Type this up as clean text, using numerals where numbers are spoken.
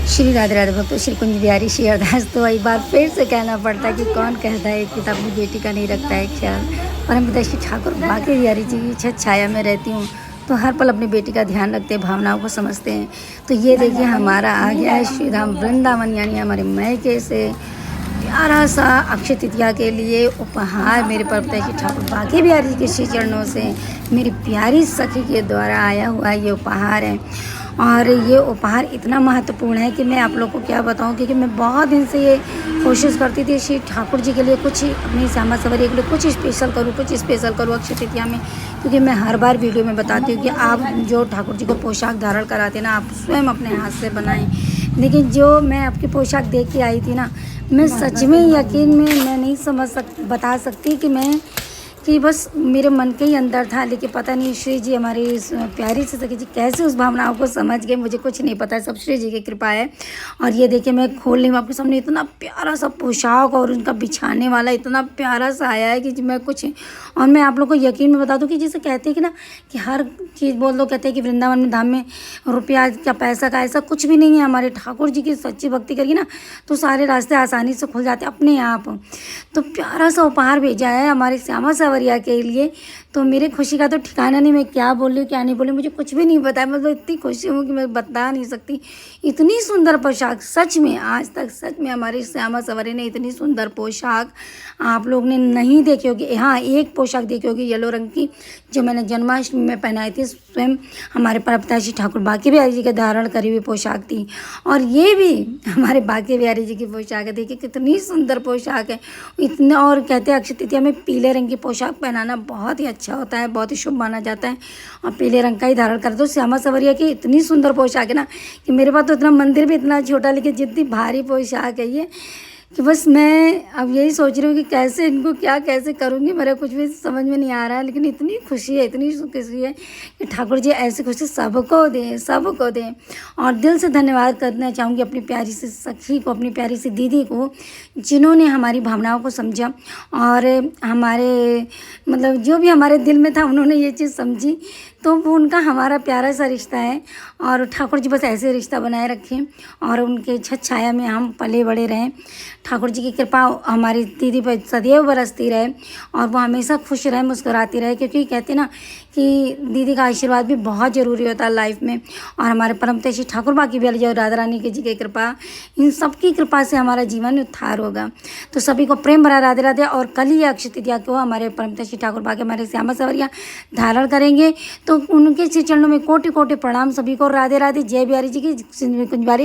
श्री राधे राधे भक्तों, श्री कुंज बिहारी श्री अरदास। तो एक बार फिर से कहना पड़ता है कि कौन कहता है कि अपनी बेटी का नहीं रखता है ख्याल। परम पिता श्री ठाकुर बाके बिहारी जी की छत छाया में रहती हूँ, तो हर पल अपनी बेटी का ध्यान रखते हैं, भावनाओं को समझते हैं। तो ये देखिए हमारा आ गया है श्री धाम वृंदावन, यानी हमारे मैके से प्यारा सा अक्षय तृतीया के लिए उपहार मेरे परम पिता श्री ठाकुर बाके बिहारी जी के श्री चरणों से मेरी प्यारी सखी के द्वारा आया हुआ ये उपहार है। और ये उपहार इतना महत्वपूर्ण है कि मैं आप लोगों को क्या बताऊं, क्योंकि मैं बहुत दिन से ये कोशिश करती थी श्री ठाकुर जी के लिए कुछ अपनी श्यामा सवरिया के लिए कुछ स्पेशल करूं अक्षय तृतीया में। क्योंकि मैं हर बार वीडियो में बताती हूँ कि आप जो ठाकुर जी को पोशाक धारण कराते हैं ना, आप स्वयं अपने हाथ से बनाएं। लेकिन जो मैं आपकी पोशाक देख के आई थी ना, मैं सच में यकीन में मैं नहीं बता सकती कि बस मेरे मन के ही अंदर था। लेकिन पता नहीं श्री जी हमारी प्यारी से सखी जी कैसे उस भावनाओं को समझ गए, मुझे कुछ नहीं पता, सब श्री जी की कृपा है। और ये देखिए मैं खोल रही हूँ आपके सामने, इतना प्यारा सा पोशाक और उनका बिछाने वाला इतना प्यारा सा आया है कि मैं कुछ। और मैं आप लोग को यकीन में बता दूँ कि जैसे कहते हैं कि ना कि हर चीज़ बोल दो, कहते हैं कि वृंदावन में धाम में रुपया का पैसा का ऐसा कुछ भी नहीं है। हमारे ठाकुर जी की सच्ची भक्ति करिए ना तो सारे रास्ते आसानी से खुल जाते अपने आप। तो प्यारा सा उपहार भेजा है हमारे श्यामा सवरिया के लिए, तो मेरी खुशी का तो ठिकाना नहीं। मैं क्या बोली क्या नहीं बोली मुझे कुछ भी नहीं पता है, मतलब इतनी खुशी हूँ कि मैं बता नहीं सकती। इतनी सुंदर पोशाक सच में आज तक सच में हमारी श्यामा सवरिया ने इतनी सुंदर पोशाक आप लोग ने नहीं देखी होगी। हाँ, एक पोशाक देखी होगी येलो रंग की, जो मैंने जन्माष्टमी में पहनाई थी, स्वयं हमारे परम पिता श्री ठाकुर बाके बिहारी जी के धारण करी हुई पोशाक थी। और ये भी हमारे बाके बिहारी जी की पोशाक है। देखिए कितनी सुंदर पोशाक है इतने। और कहते हैं अक्षय तृतीया में पीले रंग की पोशाक पहनाना बहुत ही अच्छा होता है, बहुत ही शुभ माना जाता है। और पीले रंग का ही धारण कर दो। श्यामा सवरिया की इतनी सुंदर पोशाक है ना कि मेरे पास तो इतना मंदिर भी इतना छोटा, लेकिन जितनी भारी पोशाक है ये कि बस मैं अब यही सोच रही हूँ कि कैसे इनको क्या कैसे करूँगी, मेरा कुछ भी समझ में नहीं आ रहा है। लेकिन इतनी खुशी है कि ठाकुर जी ऐसी खुशी सबको दें। और दिल से धन्यवाद करना चाहूँगी अपनी प्यारी सी सखी को, अपनी प्यारी सी दीदी को, जिन्होंने हमारी भावनाओं को समझा और हमारे मतलब जो भी हमारे दिल में था उन्होंने ये चीज़ समझी। तो वो उनका हमारा प्यारा सा रिश्ता है। और ठाकुर जी बस ऐसे रिश्ता बनाए रखें और उनके छत छाया में हम पले बड़े रहें। ठाकुर जी की कृपा हमारी दीदी पर सदैव बरसती रहे और वो हमेशा खुश रहे, मुस्कुराती रहे। क्योंकि कहते हैं ना कि दीदी का आशीर्वाद भी बहुत ज़रूरी होता है लाइफ में। और हमारे परम पिता श्री ठाकुर बाके बिहारी जी और राधा रानी की जी की कृपा, इन सब की कृपा से हमारा जीवन उद्धार होगा। तो सभी को प्रेम भरा राधे राधे। और कल ही अक्षय तृतीया को हमारे परम पिता श्री ठाकुर बाके हमारे श्यामा सवरिया धारण करेंगे, तो उनके श्री चरणों में कोटि कोटि प्रणाम सभी को। राधे राधे। जय बिहारी जी की कुंज बिहारी।